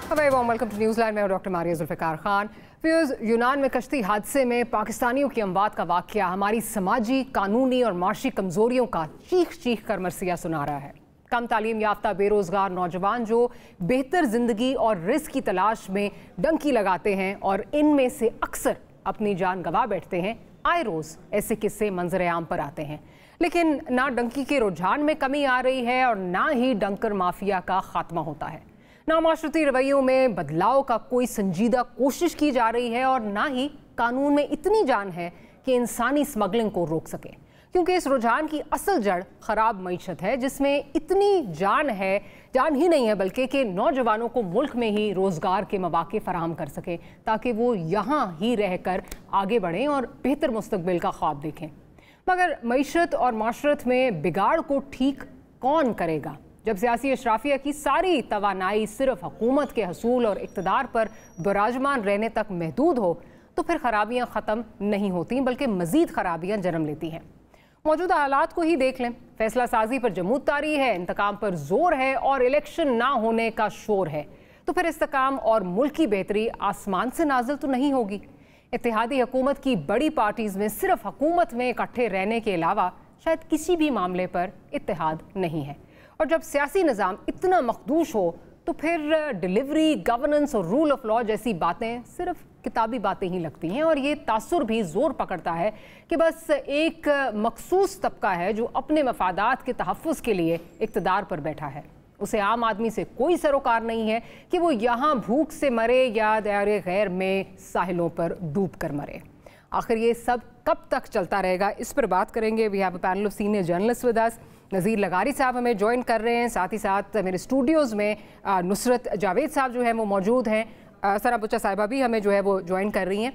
Welcome to news line में doctor Maria Zulfikar Khan. Viewers, यूनान में कश्ती हादसे में पाकिस्तानियों की अमवात का वाक़या हमारी समाजी, कानूनी और माशी कमज़ोरियों का चीख चीख कर मरसिया सुना रहा है। कम तालीम याफ्ता बेरोज़गार नौजवान जो बेहतर ज़िंदगी और रिज़्क़ की तलाश में डंकी लगाते हैं और इनमें से अक्सर अपनी जान गंवा बैठते हैं, आए रोज़ ऐसे किस्से मंजर आम पर आते हैं। लेकिन ना डंकी के रुझान में कमी आ रही है और ना ही डंकर माफिया का खात्मा होता है। नामाशरती रवैयों में बदलाव का कोई संजीदा कोशिश की जा रही है और ना ही कानून में इतनी जान है कि इंसानी स्मगलिंग को रोक सके, क्योंकि इस रुझान की असल जड़ खराब मईशत है जिसमें इतनी जान ही नहीं है बल्कि कि नौजवानों को मुल्क में ही रोज़गार के मौके फराहम कर सकें ताकि वो यहाँ ही रहकर आगे बढ़ें और बेहतर मुस्तकबिल का ख्वाब देखें। मगर मईशत और माशरत में बिगाड़ को ठीक कौन करेगा? जब सियासी अशराफिया की सारी तवानाई सिर्फ हुकूमत के हसूल और इक़्तिदार पर बराजमान रहने तक महदूद हो तो फिर खराबियाँ ख़त्म नहीं होती बल्कि मज़ीद खराबियाँ जन्म लेती हैं। मौजूदा हालात को ही देख लें। फैसला साजी पर जमूद तारी है, इंतकाम पर जोर है और इलेक्शन ना होने का शोर है, तो फिर इस्तेकाम और मुल्क की बेहतरी आसमान से नाजिल तो नहीं होगी। इत्तेहादी हुकूमत की बड़ी पार्टीज़ में सिर्फ हुकूमत में इकट्ठे रहने के अलावा शायद किसी भी मामले पर इत्तेहाद नहीं है, और जब सियासी निज़ाम इतना मखदूश हो तो फिर डिलीवरी, गवर्नेंस और रूल ऑफ लॉ जैसी बातें सिर्फ किताबी बातें ही लगती हैं। और ये तासुर भी ज़ोर पकड़ता है कि बस एक मखसूस तबका है जो अपने मफादात के तहफ़्फ़ुज़ के लिए इक़्तिदार पर बैठा है। उसे आम आदमी से कोई सरोकार नहीं है कि वो यहाँ भूख से मरे या दायरे गैर में साहिलों पर डूब कर मरे। आखिर ये सब कब तक चलता रहेगा, इस पर बात करेंगे। We have a panel of senior journalist with us. Nazir लगारी साहब हमें ज्वाइन कर रहे हैं, साथ ही साथ मेरे स्टूडियोज़ में नुसरत जावेद साहब जो हैं वो मौजूद हैं। सरा बुच्चा साहिबा भी हमें जो है वो ज्वाइन कर रही हैं।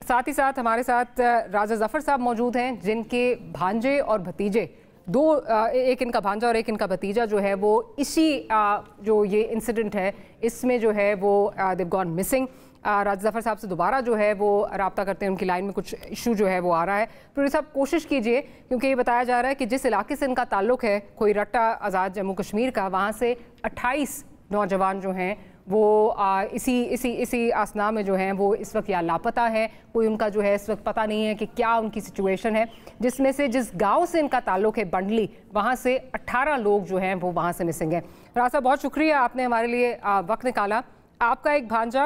साथ ही साथ हमारे साथ राजा ज़फ़र साहब मौजूद हैं जिनके भांजे और भतीजे एक इनका भांजा और एक इनका भतीजा जो है वो इसी जो ये इंसिडेंट है इसमें जो है वो देव गॉन मिसिंग। राजा ज़फ़र साहब से दोबारा जो है वो रब्ता करते हैं, उनकी लाइन में कुछ इशू जो है वो आ रहा है। प्रोड्यूसर साहब कोशिश कीजिए, क्योंकि ये बताया जा रहा है कि जिस इलाके से इनका ताल्लुक़ है कोई रट्टा आज़ाद जम्मू कश्मीर का, वहाँ से 28 नौजवान जो हैं वो इसी आसना में जो हैं वो इस वक्त या लापता है। कोई उनका जो है इस वक्त पता नहीं है कि क्या उनकी सिचुएशन है, जिसमें से जिस गांव से इनका ताल्लुक़ है बंडली, वहाँ से 18 लोग जो हैं वो वहाँ से मिसिंग हैं। राजा साहब बहुत शुक्रिया, आपने हमारे लिए वक्त निकाला। आपका एक भांजा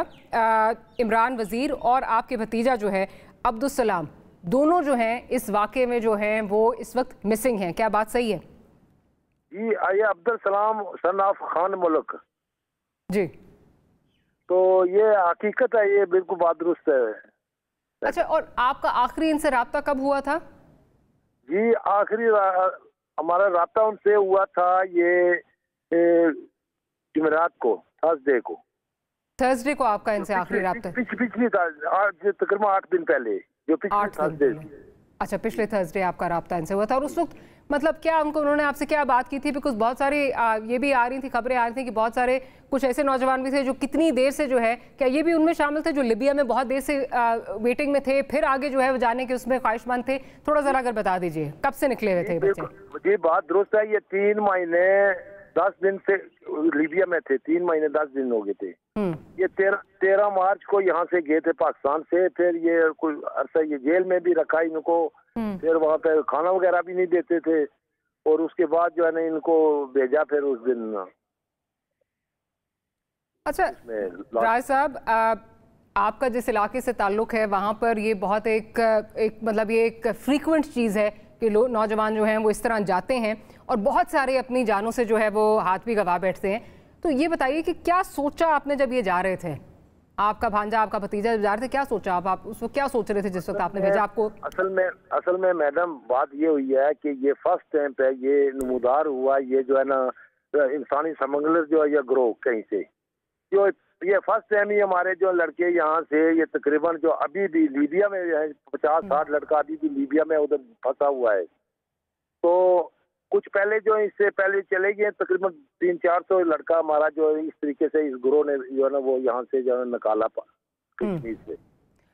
इमरान वज़ीर और आपके भतीजा जो है अब्दुल सलाम, दोनों जो हैं इस वाक़े में जो हैं वो इस वक्त मिसिंग हैं, क्या बात सही है? जी, ये अब्दुल सलाम सन ऑफ खान मुल्क जी, तो ये हकीकत है, ये बिल्कुल बात दुरुस्त है। अच्छा, और आपका आखिरी इनसे रब्ता कब हुआ था? जी, आखिरी हमारा रब्ता उनसे हुआ था ये जुमेरात को, थर्सडे को आपका इनसे आखिरी रब्ता? पिछली तकरीबन 8 दिन पहले, जो पिछले थर्सडे। अच्छा, पिछले थर्सडे आपका रब्ता इनसे हुआ था। और उस वक्त मतलब क्या उन्होंने आपसे क्या बात की थी? बिकॉज बहुत सारी ये भी आ रही थी, खबरें आ रही थी कि बहुत सारे कुछ ऐसे नौजवान भी थे जो कितनी देर से जो है, क्या ये भी उनमें शामिल थे जो लिबिया में बहुत देर से वेटिंग में थे, फिर आगे जो है वो जाने के उसमें ख्वाहिशमंद थे? थोड़ा ज़रा अगर बता दीजिए, कब से निकले हुए थे बच्चे? जी, बात दुरुस्त है। ये 3 महीने 10 दिन से लीबिया में थे, 3 महीने 10 दिन हो गए थे। ये 13 मार्च को यहाँ से गए थे पाकिस्तान से। फिर ये कोई अरसा ये जेल में भी रखा इनको, फिर वहाँ पे खाना वगैरह भी नहीं देते थे, और उसके बाद जो है ना इनको भेजा फिर उस दिन। अच्छा राय साहब, आपका जिस इलाके से ताल्लुक़ है वहाँ पर ये बहुत एक मतलब ये एक फ्रीक्वेंट चीज़ है कि लोग नौजवान जो हैं वो इस तरह जाते हैं और बहुत सारे अपनी जानों से जो है वो हाथ भी गंवा बैठते हैं। तो ये बताइए कि क्या सोचा आपने जब ये जा रहे थे? आपका भांजा, आपका भतीजा जब जा रहे थे, क्या सोचा आप उस वक्त क्या सोच रहे थे जिस वक्त आपने भेजा आपको? असल में मैडम बात ये हुई है कि ये फर्स्ट टाइम पे ये नमूदार हुआ, ये जो है ना इंसानी स्मगलर जो है ये ग्रोह कहीं से, जो ये फर्स्ट टाइम ही हमारे जो लड़के यहाँ से ये तकरीबन जो अभी भी लीबिया में है 50-60 लड़का अभी भी लीबिया में उधर फंसा हुआ है। तो कुछ पहले जो इससे पहले चले गए तकरीबन 300-400 लड़का हमारा जो इस तरीके से इस ग्रोह ने जो है ना वो यहाँ से जो है निकाला कश्मीर से।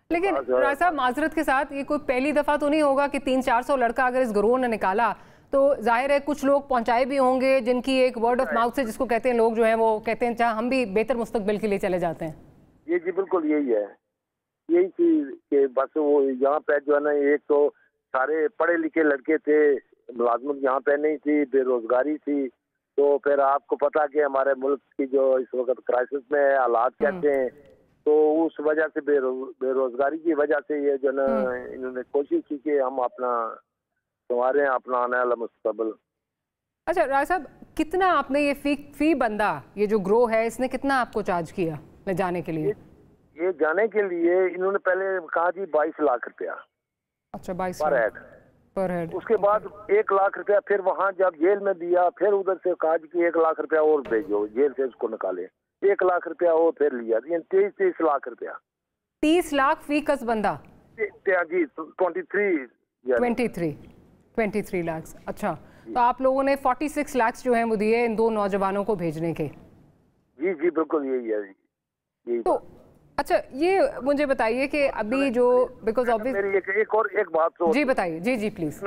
लेकिन राय साहब माजरत के साथ ये कोई पहली दफा तो नहीं होगा कि 300-400 लड़का अगर इस ग्रोह ने निकाला तो जाहिर है कुछ लोग पहुंचाए भी होंगे जिनकी एक वर्ड ऑफ माउथ से, जिसको कहते हैं लोग जो हैं वो कहते हैं चाहे हम भी बेहतर मुस्तकबिल के लिए चले जाते हैं। ये जी बिल्कुल यही है, यही चीज कि बस वो यहाँ पे जो है ना, एक तो सारे पढ़े लिखे लड़के थे, मुलाजमत यहाँ पे नहीं थी, बेरोजगारी थी। तो फिर आपको पता कि हमारे मुल्क की जो इस वक्त क्राइसिस में हालात कहते हैं, तो उस वजह से बेरोजगारी की वजह से ये जो ना इन्होंने कोशिश की कि हम अपना संवारें अपना आने वाला मुस्तकबिल। अच्छा राज साहब, कितना आपने ये फी बंदा, ये जो ग्रो है, इसने कितना आपको चार्ज किया ले जाने के लिए? ये जाने के लिए इन्होंने पहले कहा जी 22 लाख रुपया। अच्छा 22 पर हेड। उसके बाद 1 लाख रुपया फिर वहाँ जब जेल में दिया, फिर उधर से कहा कि 1 लाख रुपया और भेजो, जेल से उसको निकाले। 1 लाख रुपया और फिर लिया, 23 लाख रुपया। 30 लाख फी कस बंदा जी, 23 लाख। अच्छा, तो आप लोगों ने 46 लाख जो हैं वो दिए इन 2 नौजवानों को भेजने के? जी जी बिल्कुल यही है जी। तो अच्छा ये मुझे बताइए कि अभी जो बिकॉज ऑब्वियस मेरी एक बात तो जी बताइए। जी जी प्लीज।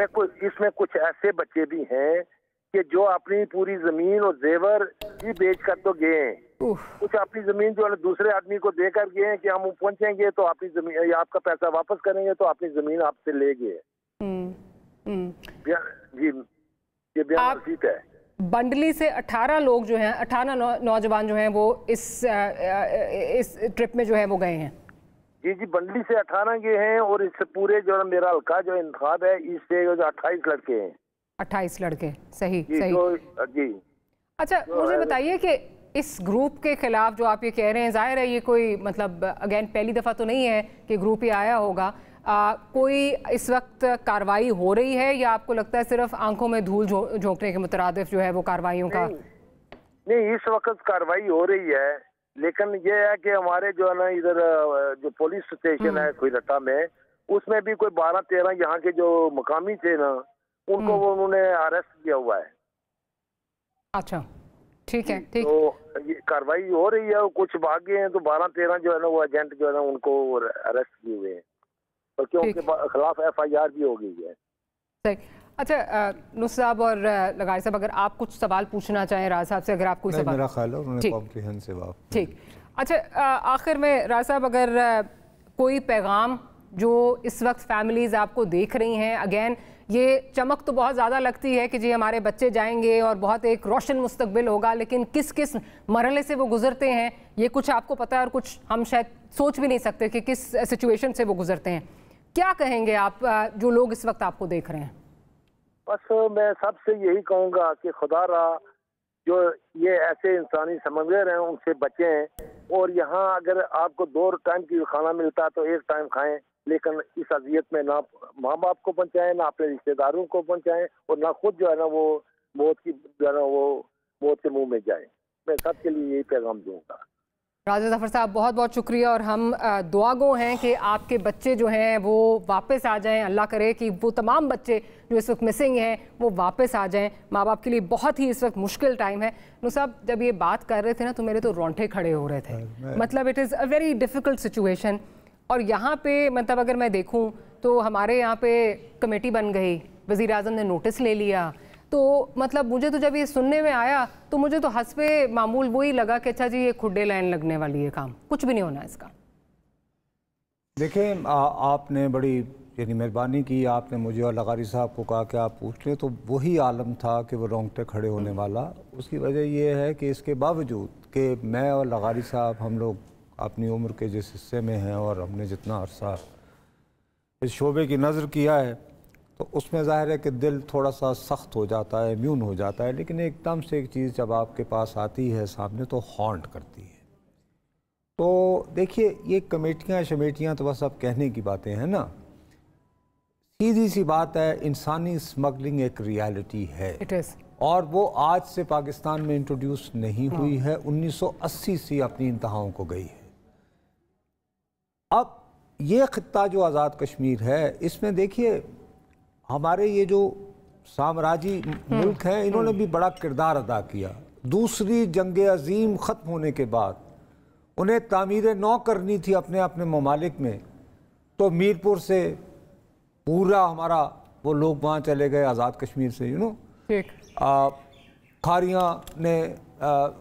इसमें कुछ ऐसे बच्चे भी हैं कि जो अपनी पूरी जमीन और जेवर ही बेच कर तो गए हैं, कुछ अपनी जमीन जो है दूसरे आदमी को देकर गए हैं कि हम पहुंचेंगे तो अपनी जमीन, आपका पैसा वापस करेंगे, तो अपनी जमीन आपसे ले गए। जी ये बयान ठीक है। बंडली से 18 लोग जो हैं, 18 नौजवान जो हैं वो इस ट्रिप में जो है वो गए हैं। जी जी, बंडली से 18 गए हैं, और इस पूरे जो मेरा हल्का जो इंतखाब है इससे जो 28 लड़के हैं। 28 लड़के, सही जी, सही जी। अच्छा मुझे बताइए कि इस ग्रुप के खिलाफ जो आप ये कह रहे हैं, जाहिर है ये कोई मतलब अगेन पहली दफ़ा तो नहीं है कि ग्रुप ये आया होगा, कोई इस वक्त कार्रवाई हो रही है या आपको लगता है सिर्फ आंखों में धूल झोंकने के मुतरादिफ जो है वो कार्रवाइयों का? नहीं, इस वक्त कार्रवाई हो रही है, लेकिन ये है कि हमारे जो है ना इधर जो पुलिस स्टेशन है खुरट्टा में, उसमें भी कोई 12-13 यहाँ के जो मकामी थे ना, उनको वो उन्होंने अरेस्ट किया हुआ है। अच्छा ठीक है, ठीक। तो ये कार्रवाई हो रही है, कुछ भाग गए हैं, तो 12-13 जो है ना वो एजेंट जो है ना उनको अरेस्ट किए हुए हैं, और उनके खिलाफ FIR भी हो गई है। सही। अच्छा नुस साहब और लगाई साहब, अगर आप कुछ सवाल पूछना चाहें राज साहब से, अगर आप कोई सवाल। मेरा ख्याल है उन्होंने कॉम्प्रिहेंसिव। ठीक। अच्छा आखिर में राज साहब, अगर कोई पैगाम जो इस वक्त फैमिलीज आपको देख रही हैं, अगेन ये चमक तो बहुत ज़्यादा लगती है कि जी हमारे बच्चे जाएंगे और बहुत एक रोशन मुस्तकबिल होगा, लेकिन किस किस मरहले से वो गुजरते हैं ये कुछ आपको पता है, और कुछ हम शायद सोच भी नहीं सकते कि किस सिचुएशन से वो गुजरते हैं। क्या कहेंगे आप जो लोग इस वक्त आपको देख रहे हैं? बस मैं सबसे यही कहूँगा कि खुदा रहा जो ये ऐसे इंसानी समंदर हैं उनसे बचें, और यहाँ अगर आपको 2 टाइम की खाना मिलता है तो 1 टाइम खाएं, लेकिन इस अजियत में ना माँ बाप को पहुँचाएं, ना अपने रिश्तेदारों को पहुँचाएं, और ना खुद जो है ना वो मौत की जो है ना वो मौत के मुंह में जाए। मैं सबके लिए यही पैगाम दूंगा। राजा ज़फ़र साहब बहुत बहुत शुक्रिया, और हम दुआगो हैं कि आपके बच्चे जो हैं वो वापस आ जाएं। अल्लाह करे कि वो तमाम बच्चे जो इस वक्त मिसिंग हैं वो वापस आ जाएं। माँ बाप के लिए बहुत ही इस वक्त मुश्किल टाइम है। नु साहब जब ये बात कर रहे थे ना तो मेरे तो रोंगटे खड़े हो रहे थे, मतलब it is a very difficult situation. और यहाँ पे मतलब अगर मैं देखूँ तो हमारे यहाँ पे कमेटी बन गई, वज़ीर आज़म ने नोटिस ले लिया, तो मतलब मुझे तो जब ये सुनने में आया तो मुझे तो हस्बे मामूल वही लगा कि अच्छा जी ये खुड्डे लाइन लगने वाली है, काम कुछ भी नहीं होना इसका। देखें आपने बड़ी यानी मेहरबानी की, आपने मुझे और लगारी साहब को कहा कि आप पूछ लें, तो वही आलम था कि वो रोंगटे खड़े होने वाला। उसकी वजह ये है कि इसके बावजूद कि मैं और लगारी साहब हम लोग अपनी उम्र के जिस हिस्से में हैं और हमने जितना अरसा इस शोबे की नज़र किया है, तो उसमें ज़ाहिर है कि दिल थोड़ा सा सख्त हो जाता है, इम्यून हो जाता है, लेकिन एकदम से एक चीज़ जब आपके पास आती है सामने तो हॉन्ट करती है। तो देखिए ये कमेटियाँ शमेटियाँ तो बस अब कहने की बातें हैं ना, सीधी सी बात है, इंसानी स्मगलिंग एक रियलिटी है। और वो आज से पाकिस्तान में इंट्रोड्यूस नहीं हुई है, 1980 से अपनी इंतहाओं को गई है। अब ये ख़ित्ता जो आज़ाद कश्मीर है, इसमें देखिए हमारे ये जो साम्राज्य मुल्क हैं इन्होंने भी बड़ा किरदार अदा किया। दूसरी जंग अजीम ख़त्म होने के बाद उन्हें तामीर नौ करनी थी अपने अपने ममालिक में, तो मीरपुर से पूरा हमारा वो लोग वहाँ चले गए आज़ाद कश्मीर से, यू नो। ठीक। खारियाँ ने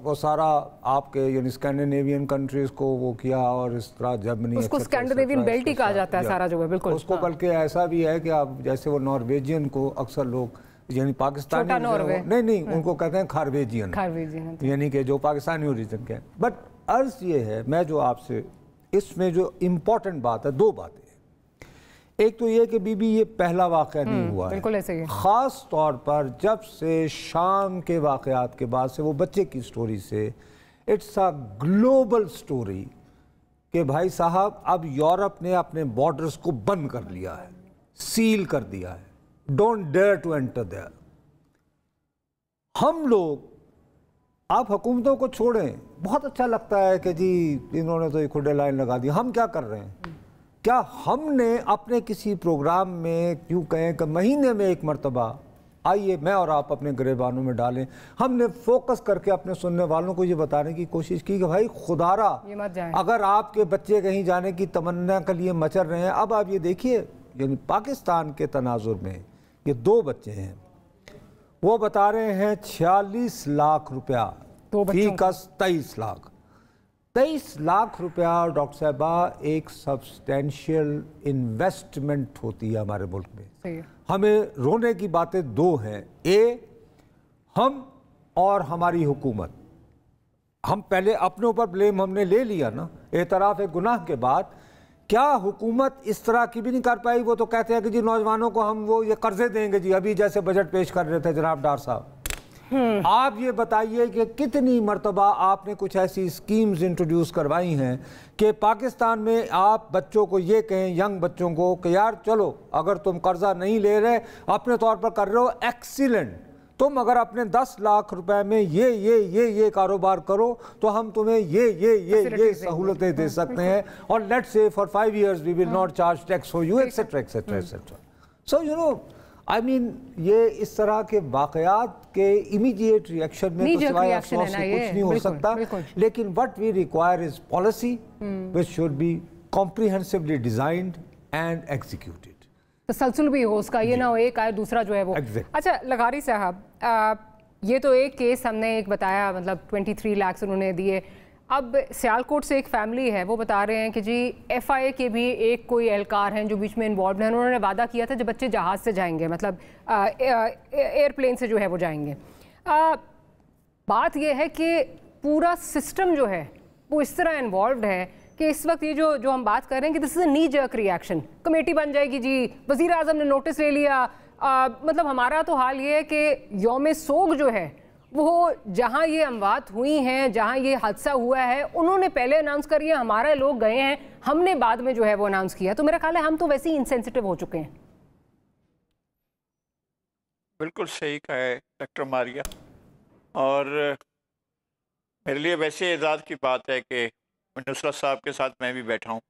वो सारा आपके यानी स्कैंडिनेवियन कंट्रीज़ को वो किया, और इस तरह जर्मनी, उसको स्कैंडिनेवियन बेल्ट ही कहा जाता है सारा जो है, बिल्कुल उसको। बल्कि ऐसा भी है कि आप जैसे वो नॉर्वेजियन को अक्सर लोग यानी पाकिस्तानी नहीं उनको कहते हैं खारवेजियन, यानी कि जो पाकिस्तानी ओरिजिन के हैं। बट अर्ज ये है, मैं जो आपसे इसमें जो इम्पोर्टेंट बात है, दो बातें। एक तो ये कि बीबी ये पहला वाक़या नहीं हुआ है, बिल्कुल ऐसे ही। ख़ास तौर पर जब से शाम के वाक़यात के बाद से वो बच्चे की स्टोरी से, इट्स अ ग्लोबल स्टोरी कि भाई साहब अब यूरोप ने अपने बॉर्डर्स को बंद कर लिया है, सील कर दिया है, don't dare to enter there. हम लोग आप हुकूमतों को छोड़ें, बहुत अच्छा लगता है कि जी इन्होंने तो एक खुदे लाइन लगा दी। हम क्या कर रहे हैं? क्या हमने अपने किसी प्रोग्राम में क्यों कहें कि महीने में एक मरतबा आइए मैं और आप अपने गिरेबानों में डालें, हमने फोकस करके अपने सुनने वालों को ये बताने की कोशिश की कि भाई खुदारा अगर आपके बच्चे कहीं जाने की तमन्ना के लिए मचल रहे हैं। अब आप ये देखिए, यानी पाकिस्तान के तनाजुर में ये दो बच्चे हैं, वो बता रहे हैं 46 लाख रुपया फी कस 23 लाख रुपया डॉक्टर साहबा एक सब्सटेंशियल इन्वेस्टमेंट होती है हमारे मुल्क में। हमें रोने की बातें दो हैं, हम और हमारी हुकूमत। हम पहले अपने ऊपर ब्लेम हमने ले लिया ना, एतराफ़ गुनाह के बाद। क्या हुकूमत इस तरह की भी नहीं कर पाई? वो तो कहते हैं कि जी नौजवानों को हम वो ये कर्जे देंगे जी, अभी जैसे बजट पेश कर रहे थे जनाब डार साहब। आप ये बताइए कि कितनी मर्तबा आपने कुछ ऐसी स्कीम्स इंट्रोड्यूस करवाई हैं कि पाकिस्तान में आप बच्चों को ये कहें, यंग बच्चों को, कि यार चलो अगर तुम कर्जा नहीं ले रहे, अपने तौर पर कर रहे हो एक्सीलेंट, तुम अगर अपने 10 लाख रुपए में ये कारोबार करो तो हम तुम्हें ये सहूलतें दे सकते हैं, और let's say for 5 years we will not charge tax for you, et cetera et cetera et cetera. So you know I mean ये इस तरह के वाकयात के इमीडिएट रिएक्शन में तो सिवाय अफसोस के कुछ नहीं हो सकता, लेकिन what we require is policy which should be comprehensively designed and executed. तसलसल भी हो उसका, ये ना हो एक आए दूसरा जो है वो। अच्छा लगारी साहब, ये तो एक केस हमने एक बताया, मतलब 23 लाख उन्होंने दिए। अब सियालकोट से एक फैमिली है, वो बता रहे हैं कि जी FIA के भी एक कोई एहलकार हैं जो बीच में इन्वॉल्व हैं, उन्होंने वादा किया था जब बच्चे जहाज़ से जाएंगे, मतलब एयरप्लेन से जो है वो जाएंगे। बात ये है कि पूरा सिस्टम जो है वो इस तरह इन्वॉल्व है कि इस वक्त ये जो हम बात कर रहे हैं कि this is a knee jerk reaction. Committee बन जाएगी जी, वज़ीर आज़म ने नोटिस ले लिया। मतलब हमारा तो हाल ये है कि यौम सोग जो है वो जहाँ ये अमवात हुई हैं, जहाँ ये हादसा हुआ है, उन्होंने पहले अनाउंस कर दिया, हमारे लोग गए हैं, हमने बाद में जो है वो अनाउंस किया। तो मेरा ख्याल है हम तो वैसे ही इनसेंसिटिव हो चुके हैं। बिल्कुल सही कहा है डॉक्टर मारिया, और मेरे लिए वैसे एजाज़ की बात है कि नुसरत साहब के साथ मैं भी बैठा हूँ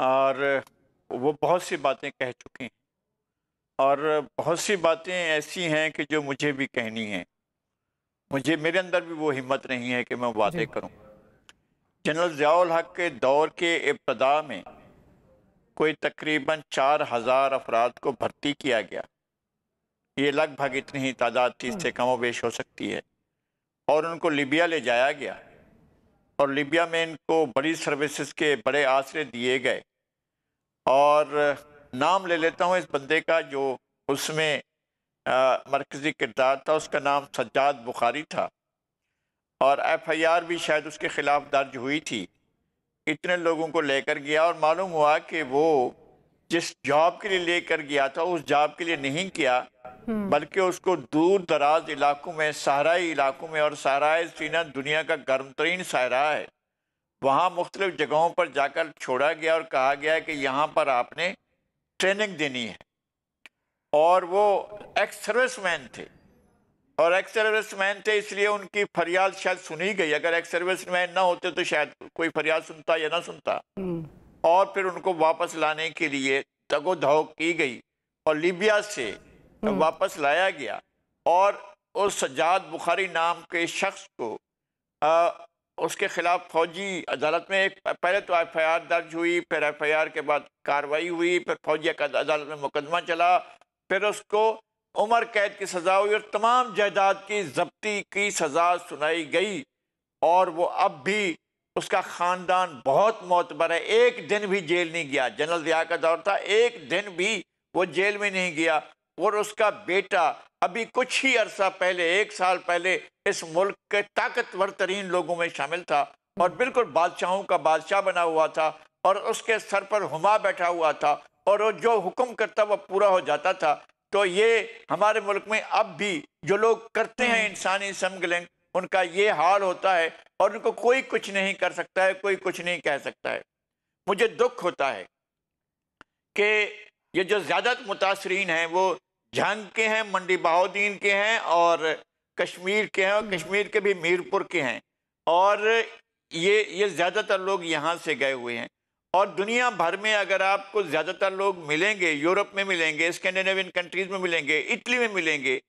और वो बहुत सी बातें कह चुके हैं, और बहुत सी बातें ऐसी हैं कि जो मुझे भी कहनी हैं। मेरे अंदर भी वो हिम्मत नहीं है कि मैं बातें करूं। जनरल ज़ियाउल हक के दौर के इब्तदा में कोई तकरीबन 4000 अफराद को भर्ती किया गया, ये लगभग इतनी ही तादाद थी, इससे कम बेश हो सकती है, और उनको लीबिया ले जाया गया, और लीबिया में इनको बड़ी सर्विसेज के बड़े आसरे दिए गए। और नाम ले लेता हूँ इस बंदे का जो उसमें मरकज़ी किरदार था, उसका नाम सज्जाद बुखारी था, और FIR भी शायद उसके ख़िलाफ़ दर्ज हुई थी। इतने लोगों को लेकर गया और मालूम हुआ कि वो जिस जॉब के लिए लेकर गया था उस जॉब के लिए नहीं किया, बल्कि उसको दूर दराज इलाकों में, सहराई इलाकों में, और सहराए सीना दुनिया का गर्म तरीन सहरा है, वहाँ मुख्तलिफ जगहों पर जाकर छोड़ा गया और कहा गया कि यहाँ पर आपने ट्रेनिंग देनी है। और वो एक्स सर्विसमैन थे, और एक्स सर्विसमैन थे इसलिए उनकी फरियाद शायद सुनी गई। अगर एक्स सर्विसमैन ना होते तो शायद कोई फरियाद सुनता या ना सुनता। और फिर उनको वापस लाने के लिए तगो धो की गई और लीबिया से वापस लाया गया, और उस सज्जाद बुखारी नाम के शख्स को उसके खिलाफ फौजी अदालत में पहले तो FIR दर्ज हुई, फिर FIR के बाद कार्रवाई हुई, फिर फौजी अदालत में मुकदमा चला, फिर उसको उम्र कैद की सज़ा हुई और तमाम जायदाद की ज़ब्ती की सज़ा सुनाई गई, और वो अब भी उसका ख़ानदान बहुत मोतबर है, एक दिन भी जेल नहीं गया। जनरल ज़िया का दौर था, एक दिन भी वो जेल में नहीं गया। और उसका बेटा अभी कुछ ही अरसा पहले, 1 साल पहले, इस मुल्क के ताकतवर तरीन लोगों में शामिल था और बिल्कुल बादशाहों का बादशाह बना हुआ था, और उसके सर पर हुमा बैठा हुआ था, और वो जो हुक्म करता वो पूरा हो जाता था। तो ये हमारे मुल्क में अब भी जो लोग करते हैं इंसानी स्मगलिंग, उनका ये हाल होता है और उनको कोई कुछ नहीं कर सकता है, कोई कुछ नहीं कह सकता है। मुझे दुख होता है कि ये जो ज़्यादा मुतासरीन हैं वो जंग के हैं, मंडी बहाउद्दीन के हैं और कश्मीर के हैं, और कश्मीर के भी मीरपुर के हैं, और ये ज़्यादातर लोग यहाँ से गए हुए हैं। और दुनिया भर में अगर आपको ज़्यादातर लोग मिलेंगे, यूरोप में मिलेंगे, स्कैंडिनेवियन कंट्रीज़ में मिलेंगे, इटली में मिलेंगे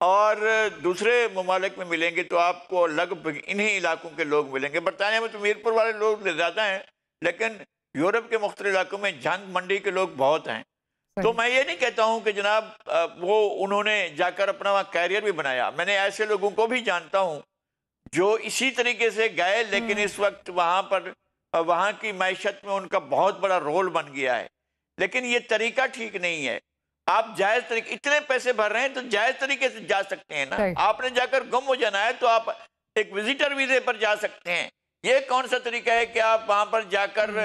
और दूसरे ममालिक में मिलेंगे, तो आपको लगभग इन्हीं इलाकों के लोग मिलेंगे। बरतानिया में तो मीरपुर वाले लोग ज़्यादा हैं, लेकिन यूरोप के मुख्तलिफ इलाकों में जंग मंडी के लोग बहुत हैं। तो मैं ये नहीं कहता हूँ कि जनाब वो उन्होंने जाकर अपना वहाँ कैरियर भी बनाया। मैंने ऐसे लोगों को भी जानता हूँ जो इसी तरीके से गए, लेकिन इस वक्त वहाँ पर वहाँ की मैशत में उनका बहुत बड़ा रोल बन गया है। लेकिन ये तरीका ठीक नहीं है। आप जायज़ तरीके, इतने पैसे भर रहे हैं तो जायज़ तरीके से जा सकते हैं ना। आपने जाकर गुम हो जाना है तो आप एक विजिटर वीज़े पर जा सकते हैं। ये कौन सा तरीका है कि आप वहाँ पर जाकर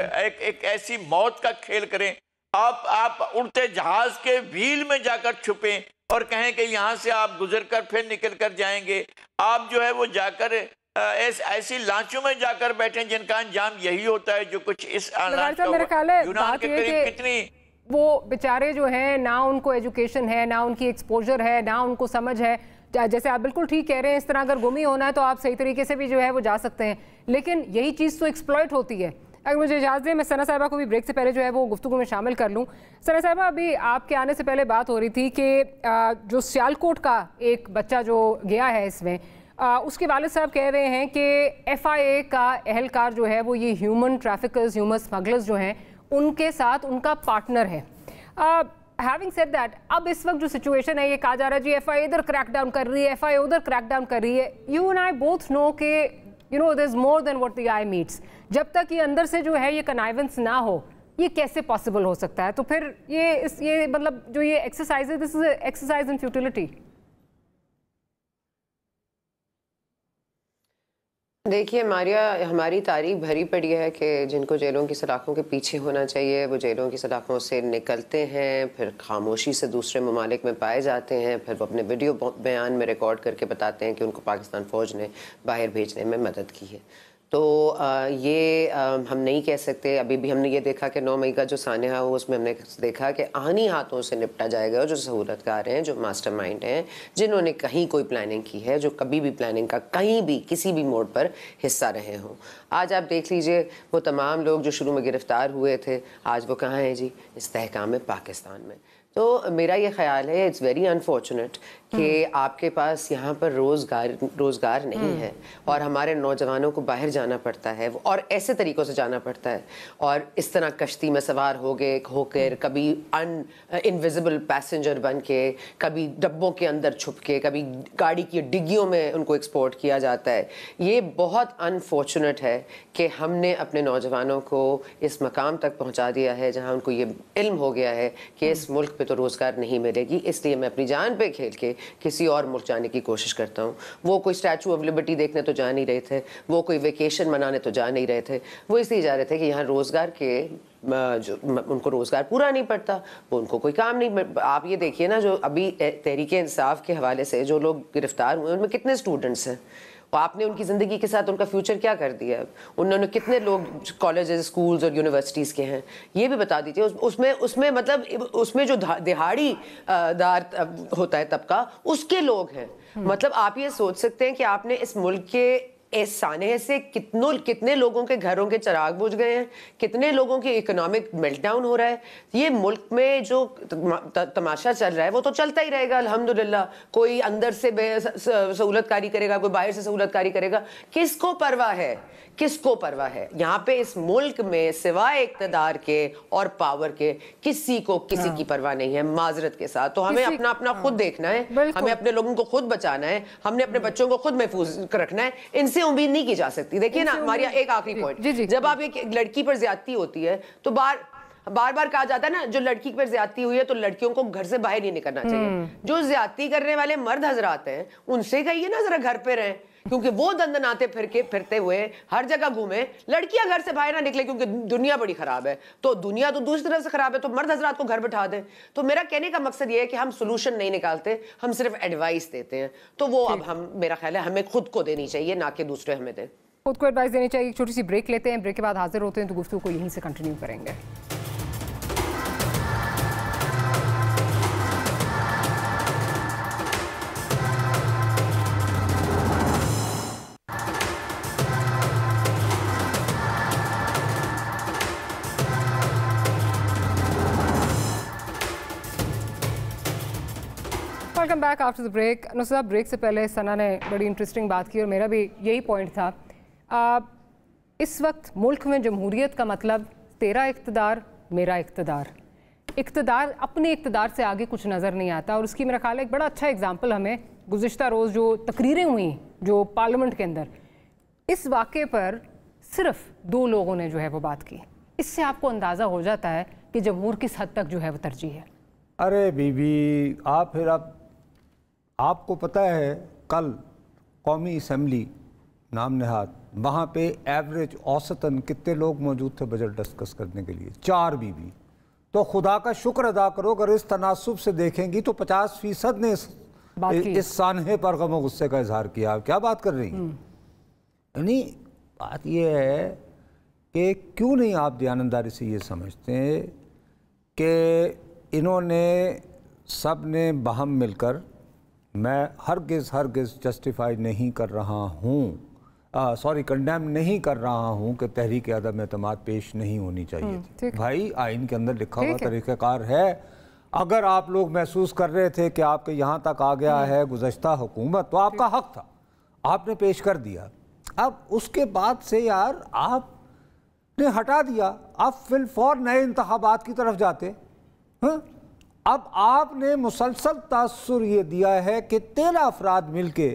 एक ऐसी मौत का खेल करें? आप उड़ते जहाज के व्हील में जाकर छुपें और कहें कि यहाँ से आप गुजर कर फिर निकल कर जाएंगे। आप जो है वो जाकर ऐसी लांचों में जाकर बैठे जिनका अंजाम यही होता है जो कुछ इस मेरे ख्याल है बात ये कि कितनी वो बेचारे जो हैं, ना उनको एजुकेशन है, ना उनकी एक्सपोजर है, ना उनको समझ है। जैसे आप बिल्कुल ठीक कह रहे हैं, इस तरह अगर गुम ही होना है तो आप सही तरीके से भी जो है वो जा सकते हैं, लेकिन यही चीज़ तो एक्सप्लॉइट होती है। अगर मुझे इजाज़त दें, मैं सना साहिबा को भी ब्रेक से पहले जो है वो गुफ्तगू में शामिल कर लूँ। सना साहिबा, अभी आपके आने से पहले बात हो रही थी कि जो सियालकोट का एक बच्चा जो गया है इसमें, उसके वालिद साहब कह रहे हैं कि FIA का एहलकार जो है वो ये ह्यूमन ट्रैफिकर्स, ह्यूमन स्मगलर्स जो हैं उनके साथ उनका पार्टनर है। हैविंग सेड दैट, अब इस वक्त जो सिचुएशन है, ये कहा जा रहा है जी FIA इधर क्रैकडाउन कर रही है, FIA उधर क्रैकडाउन कर रही है। You and I both know कि you know there is more than what the eye meets. जब तक ये अंदर से जो है ये कनाइवेंस ना हो, ये कैसे पॉसिबल हो सकता है? तो फिर ये मतलब जो ये एक्सरसाइज है, this is exercise in futility. देखिए मारिया, हमारी तारीख भरी पड़ी है कि जिनको जेलों की सलाखों के पीछे होना चाहिए वो जेलों की सलाखों से निकलते हैं, फिर खामोशी से दूसरे ममालिक में पाए जाते हैं, फिर वो अपने वीडियो बयान में रिकॉर्ड करके बताते हैं कि उनको पाकिस्तान फ़ौज ने बाहर भेजने में मदद की है। तो ये हम नहीं कह सकते। अभी भी हमने ये देखा कि 9 मई का जो सानहा हो उसमें हमने देखा कि आनी हाथों से निपटा जाएगा जो सहूलतकार हैं, जो मास्टरमाइंड हैं, जिन्होंने कहीं कोई प्लानिंग की है, जो कभी भी प्लानिंग का कहीं भी किसी भी मोड़ पर हिस्सा रहे हों। आज आप देख लीजिए वो तमाम लोग जो शुरू में गिरफ्तार हुए थे, आज वो कहाँ हैं जी? इस्तेहकाम पाकिस्तान में। तो मेरा ये ख्याल है इट्स वेरी अनफॉर्चुनेट कि आपके पास यहाँ पर रोज़गार नहीं है और हमारे नौजवानों को बाहर जाना पड़ता है और ऐसे तरीक़ों से जाना पड़ता है, और इस तरह कश्ती में सवार होकर कभी इनविजिबल पैसेंजर बन के, कभी डब्बों के अंदर छुप के, कभी गाड़ी की डिग्गियों में उनको एक्सपोर्ट किया जाता है। ये बहुत अनफॉर्चुनेट है कि हमने अपने नौजवानों को इस मकाम तक पहुँचा दिया है जहाँ उनको ये इल्म हो गया है कि इस मुल्क पे तो रोज़गार नहीं मिलेगी, इसलिए मैं अपनी जान पे खेल के किसी और मुल्क जाने की कोशिश करता हूँ। वो कोई स्टैचू ऑफ लिबर्टी देखने तो जा नहीं रहे थे, वो कोई वेकेशन मनाने तो जा नहीं रहे थे, वो इसलिए जा रहे थे कि यहाँ रोज़गार के जो उनको रोज़गार पूरा नहीं पड़ता, वो उनको कोई काम नहीं। आप ये देखिए ना, जो अभी तहरीक इंसाफ के हवाले से जो लोग गिरफ्तार हुए उनमें कितने स्टूडेंट्स हैं, आपने उनकी ज़िंदगी के साथ उनका फ्यूचर क्या कर दिया? उन्होंने कितने लोग कॉलेजेस, स्कूल्स और यूनिवर्सिटीज़ के हैं, ये भी बता दीजिए। उसमें मतलब उसमें जो दिहाड़ी दार होता है तबका, उसके लोग हैं। मतलब आप ये सोच सकते हैं कि आपने इस मुल्क के इस सानहे से कितने लोगों के घरों के चिराग बुझ गए हैं, कितने लोगों की इकोनॉमिक मेल्टडाउन हो रहा है। ये मुल्क में जो तमाशा चल रहा है वो तो चलता ही रहेगा अल्हम्दुलिल्लाह। कोई अंदर से सहूलतकारी करेगा, कोई बाहर से सहूलतकारी करेगा, किसको परवाह है, किसको परवाह है। यहाँ पे इस मुल्क में सिवाय इक़्तिदार के और पावर के किसी को किसी की परवाह नहीं है, माजरत के साथ। तो हमें अपना अपना खुद देखना है, हमें अपने लोगों को खुद बचाना है, हमने अपने बच्चों को खुद महफूज रखना है। इनसे उम्मीद नहीं की जा सकती। देखिए ना हमारी एक आखिरी पॉइंट, जब आप एक लड़की पर ज्यादती होती है तो बार बार कहा जाता है ना, जो लड़की पर ज्यादती हुई है तो लड़कियों को घर से बाहर नहीं निकलना चाहिए। जो ज्यादती करने वाले मर्द हजरात हैं उनसे कहिए ना जरा घर पे रहें, क्योंकि वो दंदनाते फिरते हुए हर जगह घूमे। लड़कियां घर से बाहर ना निकले क्योंकि दुनिया बड़ी खराब है। तो दुनिया तो दूसरी तरफ से खराब है, तो मर्द हजरात को घर बैठा दें। तो मेरा कहने का मकसद ये है कि हम सोल्यूशन नहीं निकालते, हम सिर्फ एडवाइस देते हैं। तो वो अब हम, मेरा ख्याल है हमें खुद को देनी चाहिए, ना कि दूसरे हमें दें। खुद को एडवाइस देनी चाहिए। एक छोटी सी ब्रेक लेते हैं, ब्रेक के बाद हाजिर होते हैं तो गुफ्तगू को यहीं से कंटिन्यू करेंगे। Welcome back after the break. Nusrat, break से पहले सना ने बड़ी इंटरेस्टिंग बात की और मेरा भी यही पॉइंट था। इस वक्त मुल्क में जमहूरियत का मतलब तेरा इक़्तिदार मेरा इक़्तिदार, इक़्तिदार अपने इक़्तिदार से आगे कुछ नज़र नहीं आता। और उसकी मेरा ख्याल है एक बड़ा अच्छा एग्जाम्पल हमें गुज़िश्ता रोज़ जो तकरीरें हुई जो पार्लियामेंट के अंदर, इस वाक़े पर सिर्फ 2 लोगों ने जो है वो बात की। इससे आपको अंदाज़ा हो जाता है कि जमहूर किस हद तक जो है वो तरजीह है। अरे बीबी, आप फिर आपको पता है कल कौमी असम्बली नाम नहाद, वहाँ पे एवरेज औसतन कितने लोग मौजूद थे बजट डिस्कस करने के लिए? 4 बीबी। तो खुदा का शुक्र अदा करो, अगर इस तनासुब से देखेंगी तो 50% ने इस सानहे पर गम गुस्से का इजहार किया। क्या बात कर रही हैं? यानी बात यह है कि क्यों नहीं आप दयानंदारी से ये समझते हैं कि इन्होंने सब ने बाहम मिलकर, मैं हरगिज़ जस्टिफाई नहीं कर रहा हूँ, कंडेम नहीं कर रहा हूँ कि तहरीक अदम एतमाद पेश नहीं होनी चाहिए थी। भाई आइन के अंदर लिखा हुआ तरीक़ाकार है। अगर आप लोग महसूस कर रहे थे कि आपके यहाँ तक आ गया है गुज़श्ता हुकूमत, तो आपका हक था, आपने पेश कर दिया। अब उसके बाद से यार आपने हटा दिया, आप फिलफौर नए इंतखाबात की तरफ जाते। हाँ, अब आपने मुसलसल तासुर ये दिया है कि 13 अफराद मिलके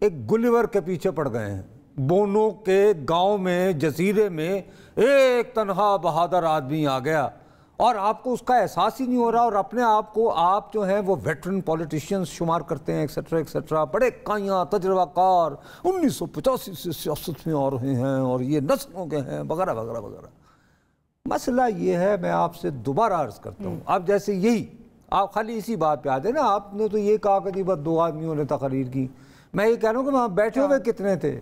एक गुलिवर के पीछे पड़ गए हैं। बोनो के गांव में, जजीरे में एक तन्हा बहादुर आदमी आ गया और आपको उसका एहसास ही नहीं हो रहा, और अपने आप को आप जो हैं वो वेटरन पॉलिटिशियंस शुमार करते हैं, एक्सेट्रा एक्सेट्रा, बड़े काइयाँ तजर्बाकार, 1985 से सियासत में आ रहे हैं और ये नस्लों के हैं वगैरह वगैरह वगैरह। मसला ये है, मैं आपसे दोबारा अर्ज करता हूँ, आप जैसे यही आप खाली इसी बात पे आते ना, आपने तो ये कहा कि बस 2 आदमियों ने तकरीर की। मैं ये कह रहा हूँ कि वहाँ बैठे हुए कितने थे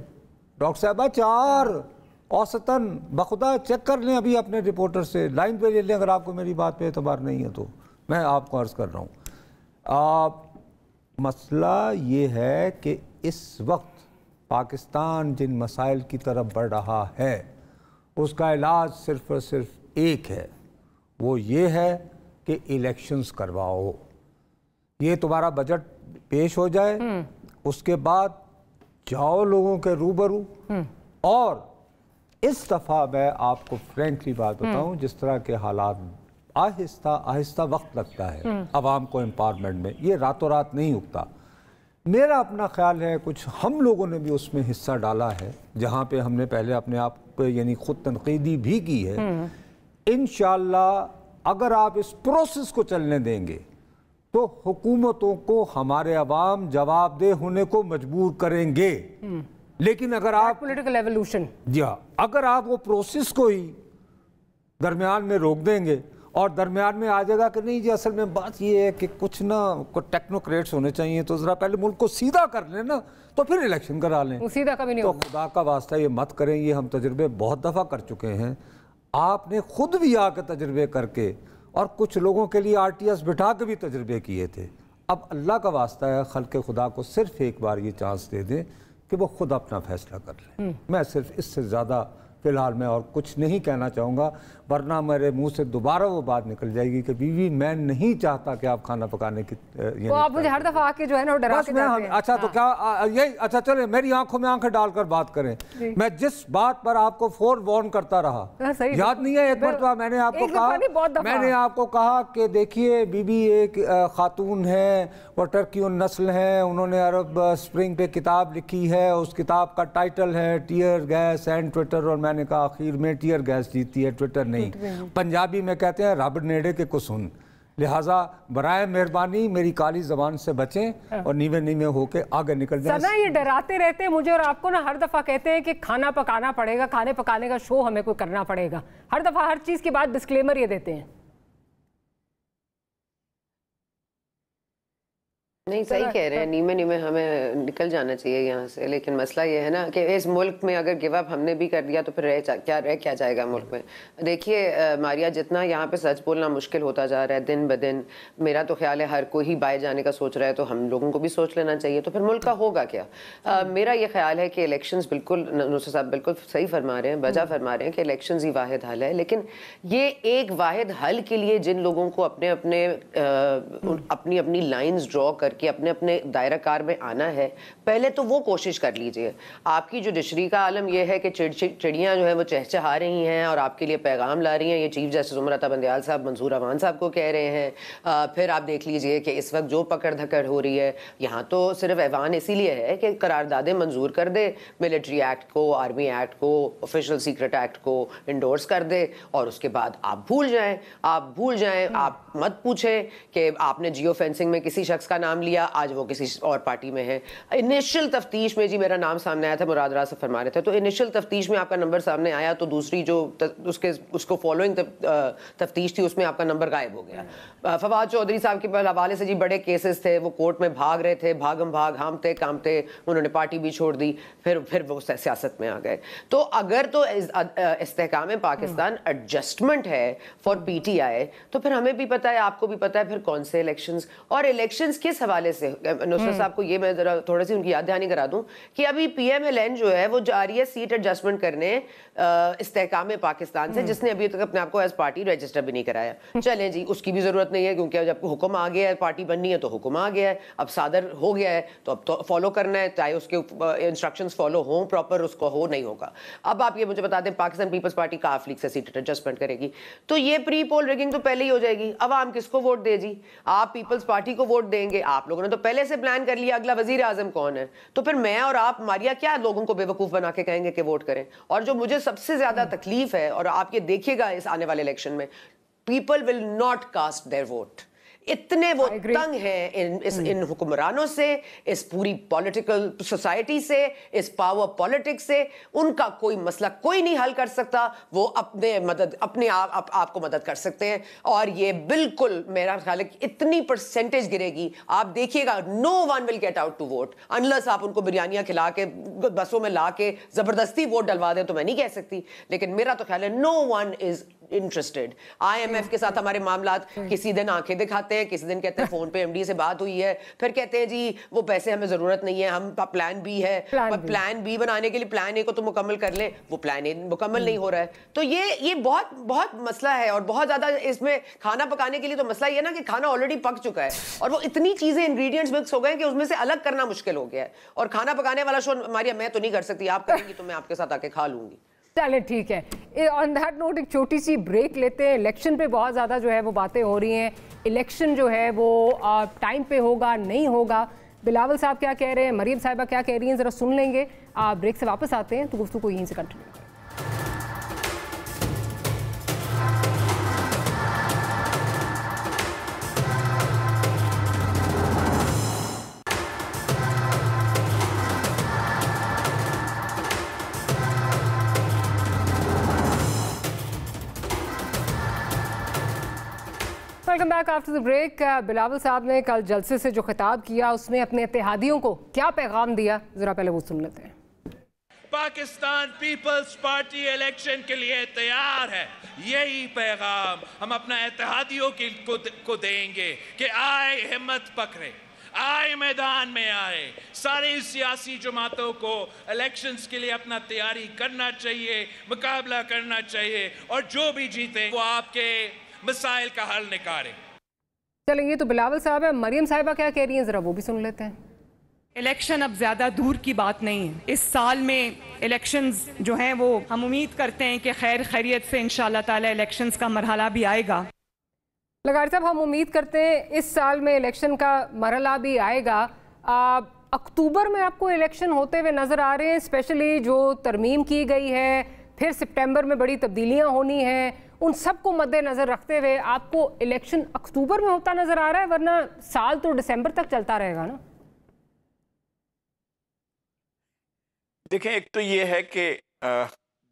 डॉक्टर साहबा? 4 औसतन। बखुदा चेक कर लें अभी अपने रिपोर्टर से, लाइन पे ले लें अगर आपको मेरी बात पे एतबार नहीं है तो। मैं आपको अर्ज़ कर रहा हूँ, मसला ये है कि इस वक्त पाकिस्तान जिन मसाइल की तरफ बढ़ रहा है उसका इलाज सिर्फ और सिर्फ एक है, वो ये है कि इलेक्शंस करवाओ, ये तुम्हारा बजट पेश हो जाए, उसके बाद जाओ लोगों के रूबरू। और इस दफ़ा मैं आपको फ्रेंकली बात बताऊं, जिस तरह के हालात, आहिस्ता आहिस्ता वक्त लगता है अवाम को एम्पावरमेंट में, ये रातों रात नहीं उगता। मेरा अपना ख्याल है कुछ हम लोगों ने भी उसमें हिस्सा डाला है, जहाँ पे हमने पहले अपने आप पे यानी खुद तनकीदी भी की है। इंशाअल्लाह अगर आप इस प्रोसेस को चलने देंगे तो हुकूमतों को हमारे अवाम जवाबदेह होने को मजबूर करेंगे। लेकिन अगर आप पॉलिटिकल एवोल्यूशन, जी हाँ, अगर आप वो प्रोसेस को ही दरमियान में रोक देंगे और दरमियान में आ जाएगा कि नहीं जी असल में बात ये है कि कुछ ना टेक्नोक्रेट्स होने चाहिए, तो ज़रा पहले मुल्क को सीधा कर लें ना, तो फिर इलेक्शन करा लें। सीधा कभी नहीं तो होगा। खुदा का वास्ता ये मत करें, ये हम तजुर्बे बहुत दफ़ा कर चुके हैं। आपने खुद भी आके तजुर्बे करके और कुछ लोगों के लिए RTS बिठा के भी तजुर्बे किए थे। अब अल्लाह का वास्ता है, खल्क़े खुदा को सिर्फ एक बार ये चांस दे दें کہ وہ خود اپنا فیصلہ کر لیں. میں صرف اس سے زیادہ فی الحال میں اور کچھ نہیں کہنا چاہوں گا، ورنہ میرے منہ سے دوبارہ وہ بات نکل جائے گی کہ بیوی میں نہیں چاہتا کہ آپ کھانا پکانے کی وہ آپ مجھے ہر دفعہ آ کے جو ہے نا وہ ڈرا کے جاتے ہیں. اچھا تو کیا یہی اچھا چلیں میری آنکھوں میں آنکھیں ڈال کر بات کریں. میں جس بات پر آپ کو فور وارن کرتا رہا، یاد نہیں ہے ایک مرتبہ میں نے آپ کو کہا کہ دیکھیے بی بی ایک خاتون ہے، وہ ٹرکی نسل ہیں، انہوں نے عرب اسپرنگ پہ کتاب لکھی ہے، اس کتاب کا ٹائٹل ہے ٹیئر گیس اینڈ ٹویٹر، اور میں نے کہا آخر میں ٹیئر گیس جیتی ہے ٹویٹر نہیں. پنجابی میں کہتے ہیں رب نیڑے کے کسن، لہٰذا برائے مہربانی میری کالی زبان سے بچیں اور نیوے نیوے ہو کے آگے نکل جائیں. سنا یہ ڈراتے رہتے ہیں مجھے اور آپ کو نا، ہر دفعہ کہتے ہیں کہ کھانا پکانا پڑے گا، کھانے پکانے کا شو ہمیں کوئی کرنا پڑے گا، ہر دفعہ ہر چیز کے بعد ڈسکلیمر یہ دیتے ہیں. نہیں صحیح کہہ رہے ہیں، نیمے نیمے ہمیں نکل جانا چاہیے یہاں سے، لیکن مسئلہ یہ ہے نا کہ اس ملک میں اگر گیو اپ ہم نے بھی کر دیا تو پھر رہ کیا جائے گا ملک میں. دیکھیے ماریا، جتنا یہاں پہ سچ بولنا مشکل ہوتا جا رہا ہے دن بدن، میرا تو خیال ہے ہر کوئی بائے جانے کا سوچ رہا ہے، تو ہم لوگوں کو بھی سوچ لینا چاہیے. تو پھر ملک کا ہوگا کیا؟ میرا یہ خیال ہے کہ الیکشنز، بالکل نصر صاحب بالکل صحیح فرما رہے ہیں، بجا فرما رہے ہیں کہ الیکشنز ہی واحد حل ہے، لیکن یہ ایک واحد حل کے لیے جن لوگوں کو اپنی لائنز ڈرا کر کے اپنے دائرہ کار میں آنا ہے، پہلے تو وہ کوشش کر لیجئے. آپ کی جوڈیشری کا عالم یہ ہے کہ چڑیاں جو ہیں وہ چہچہا رہی ہیں اور آپ کے لیے پیغام لا رہی ہیں. یہ چیف جسٹس عمر عطا بندیال صاحب منصور اوان صاحب کو کہہ رہے ہیں. پھر آپ دیکھ لیجئے کہ اس وقت جو پکڑ دھکڑ ہو رہی ہے یہاں، تو صرف ایوان اسی لیے ہے کہ قراردادیں منظور کر دے، ملٹری ایکٹ کو، آرمی ایکٹ کو، آفیشل سیکرٹ ایکٹ کو انڈورس کر دے، اور اس کے بعد آپ بھول جائیں. آپ مت پوچھیں کہ آپ نے جیو فینسنگ میں کسی شخص کا نام لیا، آج وہ کسی اور پارٹی میں ہے. انیشل تفتیش میں جی میرا نام سامنے آیا تھا، مراد راز سے فرما رہے تھے، تو انیشل تفتیش میں آپ کا نمبر سامنے آیا، تو دوسری جو اس کو فالوئنگ تفتیش تھی اس میں آپ کا نمبر غائب ہو گیا. فواد چودھری صاحب کے حوالے سے جی بڑے کیسز تھے، وہ کورٹ میں بھاگ رہے تھے، بھاگم بھاگ ہامتے کامتے انہوں نے پارٹی بھی چھوڑ دی، پھر وہ سیاست میں آ گئے. تو اگر تو استحکام پاکستان ایڈجسٹمنٹ ہے فار پی ٹی آئی، تو پھر ہمیں بھی پتا ہے، آپ کو بھی پتا ہے پھر کون سے الیکشنز، اور الیکشنز کس حوالے سے. نصرت صاحب کو یہ میں ذرا تھوڑا سی ان کی یاد دہانی کرا دوں کہ ابھی پی ایم ایل این جو ہے وہ جا رہی ہے سیٹ ایڈجسٹمنٹ کرنے استحکام پاکستان سے، جس نے ابھی تک اپنے آپ کو ایز پارٹی رجسٹر بھی نہیں کرایا. چلیں جی، اس کی بھی ضرورت نہیں ہے، کیونکہ جب حکم آ گیا ہے، پارٹی بننی ہے تو حکم آ گیا ہے، اب صادر ہو گیا ہے تو اب تو فالو کرنا ہے، چاہے اس کے انسٹرکشنز فالو ہوں پراپر، اس کو ہو نہیں ہوگا. اب آپ یہ مجھے بتا دیں، پاکستان پیپلز پارٹی کاف لیگ سے سیٹ ایڈجسٹمنٹ کرے گی، تو یہ پری پول ریگنگ تو پہلے ہی ہو جائے گی. عوام کس کو ووٹ دے جی؟ آپ پیپلز پارٹی کو ووٹ دیں گے. آپ لوگوں نے تو پہلے سے پلان کر لیا اگلا وزیر اعظم کون ہے، تو پھر میں اور آپ ماریا کیا لوگوں کو بے وقوف بنا کے کہیں گے کہ ووٹ کریں. اور جو مجھے سب سے زیادہ تکلیف ہے، اور آپ یہ دیکھیے گا اس آنے والے الیکشن میں، people will not cast their vote. اتنے وہ تنگ ہیں ان حکمرانوں سے، اس پوری پولیٹیکل سوسائٹی سے، اس پاور پولیٹکس سے. ان کا کوئی مسئلہ کوئی نہیں حل کر سکتا، وہ اپنے آپ کو مدد کر سکتے ہیں. اور یہ بالکل میرا خیال ہے کہ اتنی پرسنٹیج گرے گی، آپ دیکھیے گا no one will get out to vote unless آپ ان کو بریانیاں کھلا کے بسوں میں لا کے زبردستی ووٹ ڈلوا دیں. تو میں نہیں کہہ سکتی، لیکن میرا تو خیال ہے no one is interested. I M F کے ساتھ ہمارے معاملات، کسی دن آنکھیں دکھاتے ہیں، کسی دن کہتے ہیں فون پہ ایم ڈی سے بات ہوئی ہے، پھر کہتے ہیں جی وہ پیسے ہمیں ضرورت نہیں ہے، ہم پلان بی ہے. پلان بی بنانے کے لیے پلان اے کو تو مکمل کر لیں، وہ پلان اے مکمل نہیں ہو رہا ہے. تو یہ بہت بہت مسئلہ ہے، اور بہت زیادہ اس میں کھانا پکانے کے لیے تو مسئلہ یہ نا کہ کھانا آلریڈی پک چکا ہے، اور وہ اتنی چیزیں انگریڈینٹس مکس ہو گئے کہ اس میں سے الگ کرنا مشکل ہو گیا ہے. اور کھانا پکانے والا شو ماریا میں تو نہیں کر سکتی، آپ کریں گی تو میں آپ کے ساتھ آ کے کھا لوں گی. چلے ٹھیک ہے. آن دیٹ نوٹ ایک چھوٹی سی بریک لیتے ہیں. الیکشن پہ بہت زیادہ جو ہے وہ باتیں ہو رہی ہیں. الیکشن جو ہے وہ ٹائم پہ ہوگا نہیں ہوگا، بلاول صاحب کیا کہہ رہے ہیں، مریم صاحبہ کیا کہہ رہی ہیں، ذرا سن لیں گے. بریک سے واپس آتے ہیں تو گفتگو کو یہیں سے کنٹینیو کریں. Welcome back after the break. Bilawal صاحب نے کل جلسے سے جو خطاب کیا اس میں اپنے اتحادیوں کو کیا پیغام دیا، ذرا پہلے وہ سن لیتے ہیں. پاکستان پیپلز پارٹی الیکشن کے لیے تیار ہے. یہی پیغام ہم اپنا اتحادیوں کو دیں گے کہ آئے ہمت پکڑے، आए मैदान में आए। सारी सियासी जमातों को इलेक्शंस के लिए अपना तैयारी करना चाहिए, मुकाबला करना चाहिए, और जो भी जीते वो आपके मसाइल का हल निकाले। चलिए, ये तो बिलावल साहब है। मरियम साहिबा क्या कह रही हैं, जरा वो भी सुन लेते हैं। इलेक्शन अब ज़्यादा दूर की बात नहीं है। इस साल में इलेक्शंस जो हैं वो हम उम्मीद करते हैं कि खैर खैरियत से इंशाअल्लाह ताला इलेक्शंस का मरहला भी आएगा। लगारी साहब, हम उम्मीद करते हैं इस साल में इलेक्शन का मरहला भी आएगा। अक्टूबर में आपको इलेक्शन होते हुए नज़र आ रहे हैं, स्पेशली जो तरमीम की गई है, फिर सितंबर में बड़ी तब्दीलियां होनी हैं, उन सब को मद्देनज़र रखते हुए आपको इलेक्शन अक्टूबर में होता नज़र आ रहा है, वरना साल तो दिसंबर तक चलता रहेगा ना? देखें, एक तो ये है कि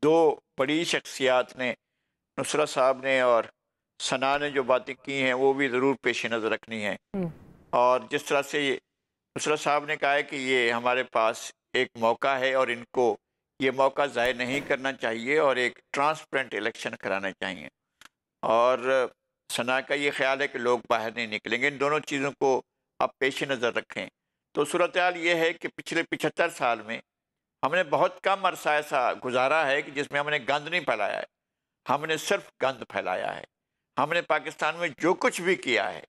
दो बड़ी शख्सियात ने, नुसरत साहब ने और सना ने जो बातें की हैं वो भी ज़रूर पेश नज़र रखनी है। और जिस तरह से नुसरत साहब ने कहा है कि ये हमारे पास एक मौका है और इनको ये मौका ज़ाहिर नहीं करना चाहिए और एक ट्रांसपेरेंट इलेक्शन कराना चाहिए, और सना का ये ख्याल है कि लोग बाहर नहीं निकलेंगे। इन दोनों चीज़ों को आप पेश नज़र रखें तो सूरत हाल ये है कि पिछले 75 साल में हमने बहुत कम अरसा ऐसा गुजारा है कि जिसमें हमने गंद नहीं फैलाया है, हमने सिर्फ गंद फैलाया है। हमने पाकिस्तान में जो कुछ भी किया है,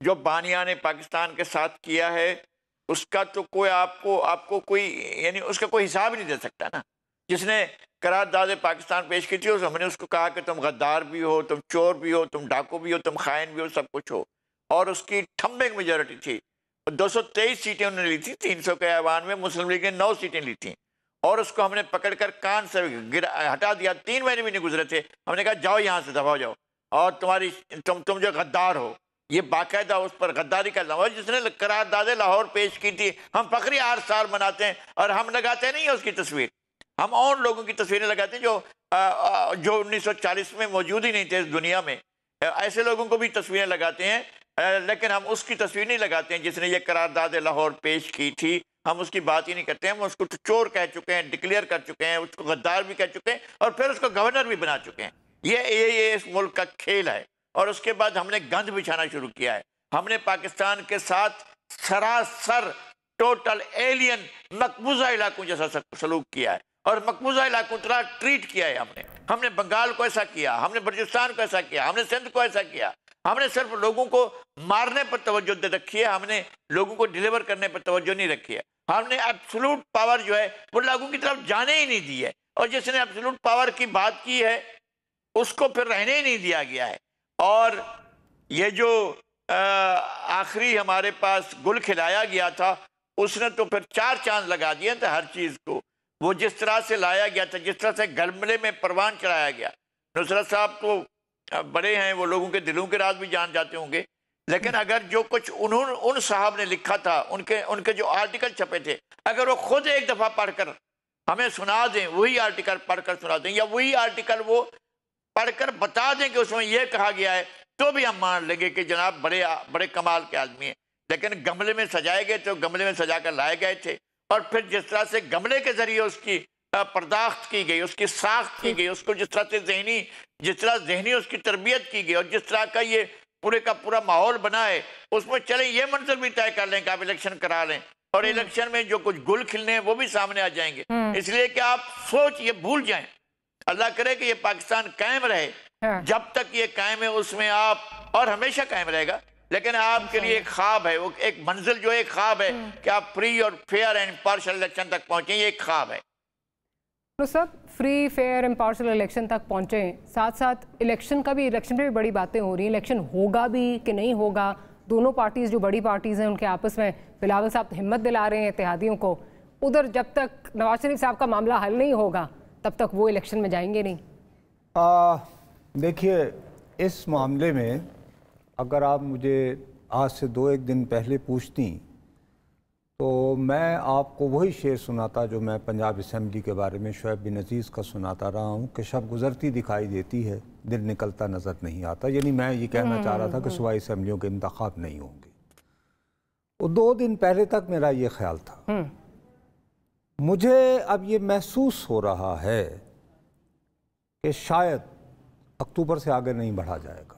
जो बानिया ने पाकिस्तान के साथ किया है, उसका तो कोई आपको कोई यानी उसका कोई हिसाब ही नहीं दे सकता ना। जिसने करारदाद पाकिस्तान पेश की थी उस हमने उसको कहा कि तुम गद्दार भी हो, तुम चोर भी हो, तुम डाकू भी हो, तुम खाइन भी हो, सब कुछ हो, और उसकी थम्बिंग मेजॉरिटी थी। 223 सीटें उन्होंने ली थी, 300 के ऐवान में मुस्लिम लीग ने 9 सीटें ली थी, और उसको हमने पकड़कर कान से हटा दिया। 3 महीने भी नहीं गुजरे थे, हमने कहा जाओ यहाँ से, दबा जाओ, और तुम जो गद्दार हो, ये बाकायदा उस पर गद्दारी का लफ्ज़ जिसने करारदाद लाहौर पेश की थी। हम फखरी हर साल मनाते हैं और हम लगाते नहीं है उसकी तस्वीर, हम और लोगों की तस्वीरें लगाते हैं जो 1940 में मौजूद ही नहीं थे इस दुनिया में। ऐसे लोगों को भी तस्वीरें लगाते हैं, लेकिन हम उसकी तस्वीर नहीं लगाते हैं जिसने ये करारदाद लाहौर पेश की थी। हम उसकी बात ही नहीं करते हैं। हम उसको चोर कह चुके हैं, डिक्लेयर कर चुके हैं, उसको गद्दार भी कह चुके हैं, और फिर उसको गवर्नर भी बना चुके हैं। ये इस मुल्क का खेल है। और उसके बाद हमने गंद बिछाना शुरू किया है। हमने पाकिस्तान के साथ सरासर टोटल एलियन मकबूजा इलाकों जैसा सलूक किया है, और मकबूजा इलाकों तरह ट्रीट किया है। हमने बंगाल को ऐसा किया, हमने बलूचिस्तान को ऐसा किया, हमने सिंध को ऐसा किया। हमने सिर्फ लोगों को मारने पर तवज्जो दे रखी है, हमने लोगों को डिलीवर करने पर तवज्जो नहीं रखी है। हमने एब्सोल्यूट पावर जो है वो लोगों की तरफ जाने ही नहीं दी है, और जिसने एब्सोल्यूट पावर की बात की है उसको फिर रहने ही नहीं दिया गया है। और ये जो आखिरी हमारे पास गुल खिलाया गया था, उसने तो फिर 4 चांद लगा दिए थे हर चीज़ को। वो जिस तरह से लाया गया था, जिस तरह से गलमले में परवान चढ़ाया गया। नुसरत साहब तो बड़े हैं, वो लोगों के दिलों के राज भी जान जाते होंगे, लेकिन अगर जो कुछ उन साहब ने लिखा था, उनके जो आर्टिकल छपे थे, अगर वो खुद एक दफ़ा पढ़कर हमें सुना दें, वही आर्टिकल पढ़कर सुना दें, या वही आर्टिकल वो पढ़कर बता दें कि उसमें यह कहा गया है, तो भी हम मान लेंगे कि जनाब बड़े कमाल के आदमी हैं। लेकिन गमले में सजाए गए थे, गमले में सजा कर लाए गए थे, और फिर जिस तरह से गमले के जरिए उसकी पर्दाख्त की गई, उसकी साख्त की गई, उसको जिस तरह जहनी उसकी तरबियत की गई, और जिस तरह का ये पूरे का पूरा माहौल बना है, उसमें चले ये मंजर भी तय कर लें कि आप इलेक्शन करा लें, और इलेक्शन में जो कुछ गुल खिलने हैं वो भी सामने आ जाएंगे। इसलिए कि आप सोच ये भूल जाएं। अल्लाह करे कि ये पाकिस्तान कायम रहे, जब तक ये कायम है उसमें आप, और हमेशा कायम रहेगा, लेकिन आपके लिए एक ख्वाब है, वो एक मंजिल जो एक ख्वाब है कि आप फ्री और फेयर एंड इम्पार्शियल इलेक्शन तक पहुंचे, ये एक ख्वाब है। तो सब फ्री फेयर इम्पार्शियल इलेक्शन तक पहुंचे, साथ साथ इलेक्शन पे भी बड़ी बातें हो रही हैं। इलेक्शन होगा भी कि नहीं होगा, दोनों पार्टीज जो बड़ी पार्टीज हैं उनके आपस में बिलावल साहब हिम्मत दिला रहे हैं इत्तेहादियों को। उधर जब तक नवाज शरीफ साहब का मामला हल नहीं होगा तब तक वो इलेक्शन में जाएंगे नहीं। देखिए, इस मामले में अगर आप मुझे आज से 2-1 दिन पहले पूछती तो मैं आपको वही शेर सुनाता जो मैं पंजाब असम्बली के बारे में शुएब बिन अजीज़ का सुनाता रहा हूँ कि शब गुज़रती दिखाई देती है, दिन निकलता नज़र नहीं आता। यानी मैं ये कहना चाह रहा था कि सूबाई असम्बलियों के इंतखाब नहीं होंगे। वो 2 दिन पहले तक मेरा ये ख्याल था। मुझे अब ये महसूस हो रहा है कि शायद अक्टूबर से आगे नहीं बढ़ा जाएगा।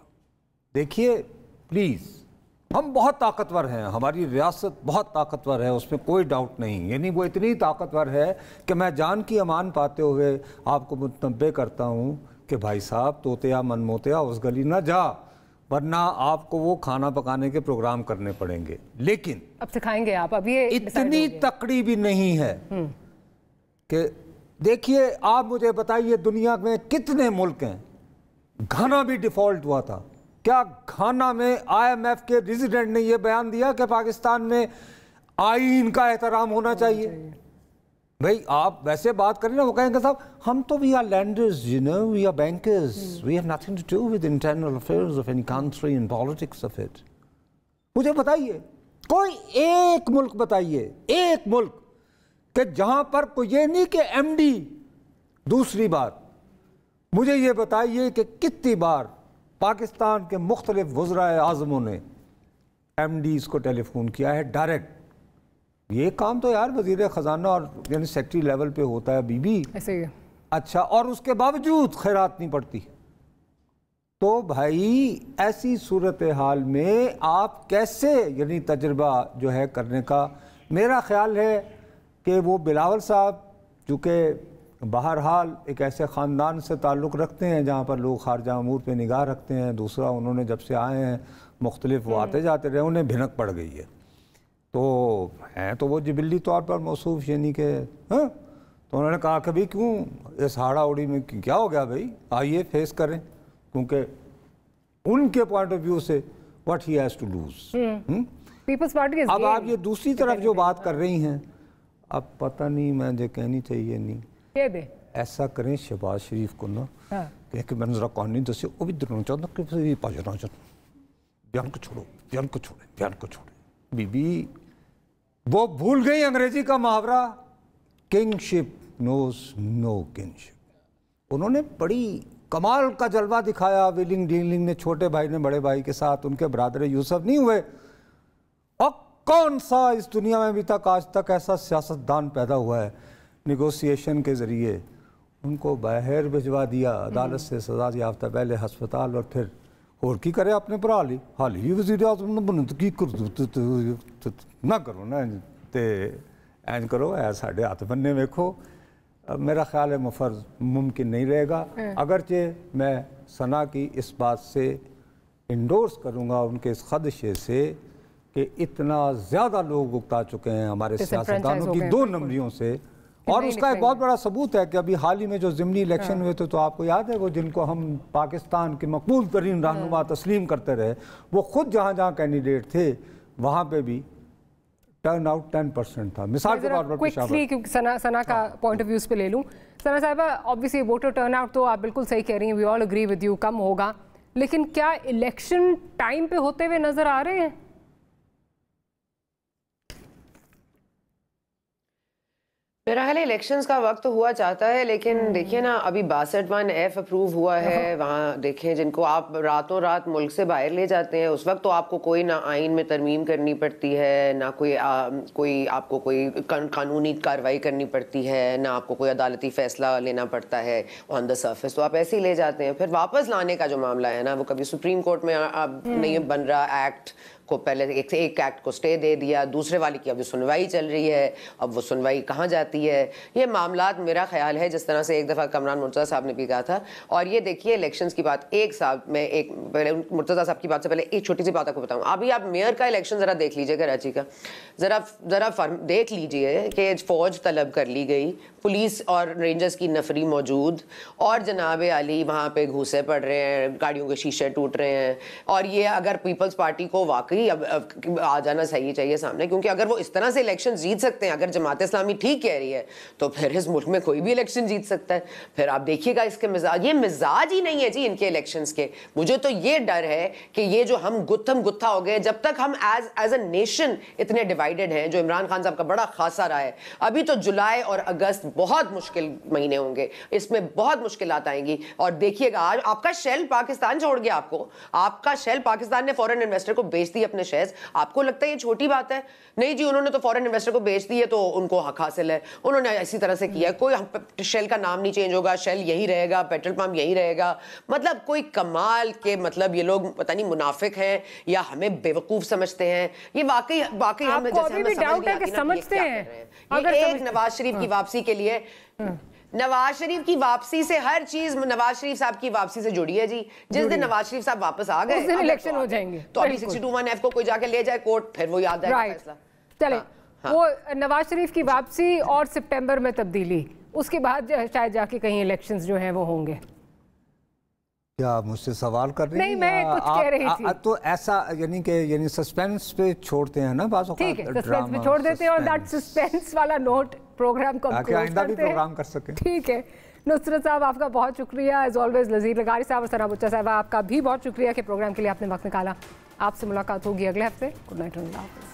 देखिए प्लीज़, ہم بہت طاقتور ہیں، ہماری ریاست بہت طاقتور ہے، اس میں کوئی ڈاؤٹ نہیں، یعنی وہ اتنی طاقتور ہے کہ میں جان کی امان پاتے ہوئے آپ کو متنبہ کرتا ہوں کہ بھائی صاحب توتیا من موتیا اس گلی نہ جا، ورنہ آپ کو وہ کھانا پکانے کے پروگرام کرنے پڑیں گے۔ لیکن اب سکھائیں گے آپ، اب یہ اتنی تکڑی بھی نہیں ہے کہ دیکھیے آپ مجھے بتائیے دنیا میں کتنے ملک ہیں، گھانا بھی ڈیفالٹ ہوا تھا، کیا گھانا میں آئی ایم ایف کے ریزیڈنٹ نے یہ بیان دیا کہ پاکستان میں آئین کا احترام ہونا چاہیے؟ بھئی آپ ویسے بات کریں نا، وہ کہیں گے صاحب ہم تو we are lenders, you know, we are bankers, we have nothing to do with internal affairs of any country and politics of it۔ مجھے بتائیے کوئی ایک ملک بتائیے، ایک ملک کہ جہاں پر کوئی یہ نہیں کہ ایم ڈی، دوسری بات مجھے یہ بتائیے کہ کتنی بار پاکستان کے مختلف وزرائے اعظموں نے ایم ڈیز کو ٹیلی فون کیا ہے ڈائریکٹ؟ یہ کام تو یار وزیر خزانہ اور یعنی سیکٹری لیول پہ ہوتا ہے بی بی، ایسے ہی۔ اچھا، اور اس کے باوجود خیرات نہیں پڑتی۔ تو بھائی ایسی صورتحال میں آپ کیسے یعنی تجربہ جو ہے کرنے کا، میرا خیال ہے کہ وہ بلاول صاحب چونکہ بہرحال ایک ایسے خاندان سے تعلق رکھتے ہیں جہاں پر لوگ خارجہ امور پہ نگاہ رکھتے ہیں، دوسرا انہوں نے جب سے آئے ہیں مختلف وہ آتے جاتے رہے، انہیں بھنک پڑ گئی ہے، تو ہیں تو وہ جبلی طور پر موصوف یعنی کہ ہاں، تو انہوں نے کہا کہ بھی کیوں اس ہاڑا اوڑی میں کیا ہو گیا بھائی، آئیے فیس کریں، کیونکہ ان کے پوائنٹ آف ویو سے what he has to lose۔ Peoples Party اب آپ یہ دوسری طرف جو بات کر رہی ہیں، اب پتہ نہیں مجھے کہنی چاہیے نہیں، ایسا کریں شہباز شریف کو نا کہ میں نے ذرا کہانی دسی وہ بھی درنا چاہتا کہ پاجنا چاہتا، بیان کو چھوڑو، بیان کو چھوڑیں، بیان کو چھوڑیں۔ بی بی وہ بھول گئی انگریزی کا محاورہ کنگ شپ نوز نو کنگ شپ۔ انہوں نے بڑی کمال کا جلوہ دکھایا، ویلنگ ڈیلنگ نے، چھوٹے بھائی نے بڑے بھائی کے ساتھ، ان کے برادر یوسف نہیں ہوئے، اور کون سا اس دنیا میں ابھی تک آج تک ایسا سیاستدان پیدا ہوا ہے نیگوسیشن کے ذریعے ان کو باہر بھجوا دیا، عدالت سے سزا یافتہ، پہلے ہسپتال اور پھر اور کی کرے اپنے پر حال ہی وزیر اعظم بنے تو کی کر نہ کرو نا تے اینج کرو، اے ساڑھے ہاتھ بننے ویکھو۔ میرا خیال ہے مفر ممکن نہیں رہے گا، اگرچہ میں ثنا کی اس بات سے انڈورس کروں گا، ان کے اس خدشے سے کہ اتنا زیادہ لوگ اکتا چکے ہیں ہمارے سیاستدانوں کی دو نمبریوں سے، اور اس کا ایک بہت بڑا ثبوت ہے کہ ابھی حال ہی میں جو ضمنی الیکشن ہوئے تھے تو آپ کو یاد ہے وہ جن کو ہم پاکستان کے مقبول ترین رہنما تسلیم کرتے رہے، وہ خود جہاں جہاں کینڈیڈیٹ تھے وہاں پہ بھی ٹرن آؤٹ 10% تھا۔ مثال کے طور پر کوئکلی کیونکہ ثنا کا پوائنٹ آف ویوز پہ لے لوں، ثنا صاحبہ obviously ووٹر ٹرن آؤٹ تو آپ بالکل صحیح کہہ رہی ہیں، وی آل اگری ود یو، کم ہوگا، لیکن کیا الیکشن ٹائم پہ ہوتے ہوئے نظر آ رہے ہیں؟ میرا خیال ہے الیکشنز کا وقت ہوا چاہتا ہے، لیکن دیکھیے نا ابھی 62(F) اپروو ہوا ہے، وہاں دیکھیں جن کو آپ راتوں رات ملک سے باہر لے جاتے ہیں، اس وقت تو آپ کو کوئی نہ آئین میں ترمیم کرنی پڑتی ہے، نہ کوئی آپ کو کوئی قانونی کارروائی کرنی پڑتی ہے، نہ آپ کو کوئی عدالتی فیصلہ لینا پڑتا ہے آن دا سرفیس، تو آپ ایسے ہی لے جاتے ہیں۔ پھر واپس لانے کا جو معاملہ ہے نا، وہ کبھی سپریم کورٹ میں اب نہیں بن رہا، ایکٹ کو پہلے ایک ایکٹ کو سٹے دے دیا، دوسرے والی کی اب سنوائی چل رہی ہے، اب وہ سنوائی کہاں جاتی ہے، یہ معاملات میرا خیال ہے جس طرح سے ایک دفعہ کامران مرتضیٰ صاحب نے بھی کہا تھا۔ اور یہ دیکھیے الیکشنز کی بات، ایک سال میں ایک پہلے مرتضیٰ صاحب کی بات سے پہلے ایک چھوٹی سی بات آپ کو بتاؤں، ابھی آپ میئر کا الیکشن ذرا دیکھ لیجئے کراچی کا، ذرا دیکھ لیجئے کہ فوج طلب کر لی گئی، پولیس اور رینجرز کی نفری موجود، اور جناب علی وہاں پہ گھوسے پڑ رہے ہیں، گاڑیوں کے شیشے ٹوٹ رہے ہیں، اور یہ اگر پیپلز پارٹی کو واقعی اب آ جانا صحیح چاہیے سامنے، کیونکہ اگر وہ اس طرح سے الیکشن جیت سکتے ہیں، اگر جماعت اسلامی ٹھیک کہہ رہی ہے تو پھر اس ملک میں کوئی بھی الیکشن جیت سکتا ہے۔ پھر آپ دیکھیے گا اس کے مزاج، یہ مزاج ہی نہیں ہے جی ان کے الیکشنز کے۔ مجھے تو یہ ڈر ہے کہ یہ جو ہم گتھم گتھا ہو گئے، جب تک ہم ایز اے نیشن اتنے ڈیوائیڈڈ ہیں، جو عمران خان صاحب کا بڑا خاصا رہا ہے، ابھی تو جولائی اور اگست بہت مشکل مہینے ہوں گے، اس میں بہت مشکلات آئیں گی۔ اور دیکھیے گا آج آپ کا شیل پاکستان چھوڑ گیا، آپ کا شیل پاکستان نے فورن انویسٹر کو بیچ دیا اپنے شیئرز. آپ کو لگتا ہے یہ چھوٹی بات ہے؟ نہیں جی انہوں نے تو فورن انویسٹر کو بیچ دی ہے تو ان کو حق حاصل ہے, انہوں نے اسی طرح سے کیا ہے, کوئی شیل کا نام نہیں چینج ہوگا, شیل یہی رہے گا, پیٹرول پمپ یہی رہے گا. مطلب کوئی کمال کے مطلب یہ لوگ پتہ نہیں منافق ہیں یا ہمیں بیوقوف سمجھتے ہیں. یہ واقعی ہم جیسے سمجھتے ہیں. ایک نواز شریف کی واپسی کے لیے, نواز شریف کی واپسی سے ہر چیز نواز شریف صاحب کی واپسی سے جڑی ہے جی. جس دن نواز شریف صاحب واپس آ گئے الیکشن ہو جائیں گے تو ابھی 62(1) کو کوئی جا کے لے جائے کورٹ, پھر وہ یاد آئے گا فیصلہ. چلے وہ نواز شریف کی واپسی اور سپٹمبر میں تبدیلی, اس کے بعد شاید جا کے کہیں الیکشنز جو ہیں وہ ہوں گے. کیا مجھ سے سوال کر رہی ہیں؟ نہیں میں کچھ کہہ رہی تھی. تو ایسا یعنی سسپینس پہ چھوڑتے ہیں نا بعض اوقات. ٹھیک ہے سسپینس پہ چھوڑ دیتے ہیں اور دیٹ سسپینس والا نوٹ پروگرام کو ہم کلوز کرتے ہیں. پروگرام کر سکیں. ٹھیک ہے نصرت صاحب آپ کا بہت شکریہ ایز آلویز. لذیذ لغاری صاحب اور ثنا بچہ صاحبہ آپ کا بھی بہت شکریہ کہ پروگرام کے لیے آپ نے وقت نکالا. آپ سے ملاقات ہوگی اگلے ہفتے. Good night. اللہ حافظ.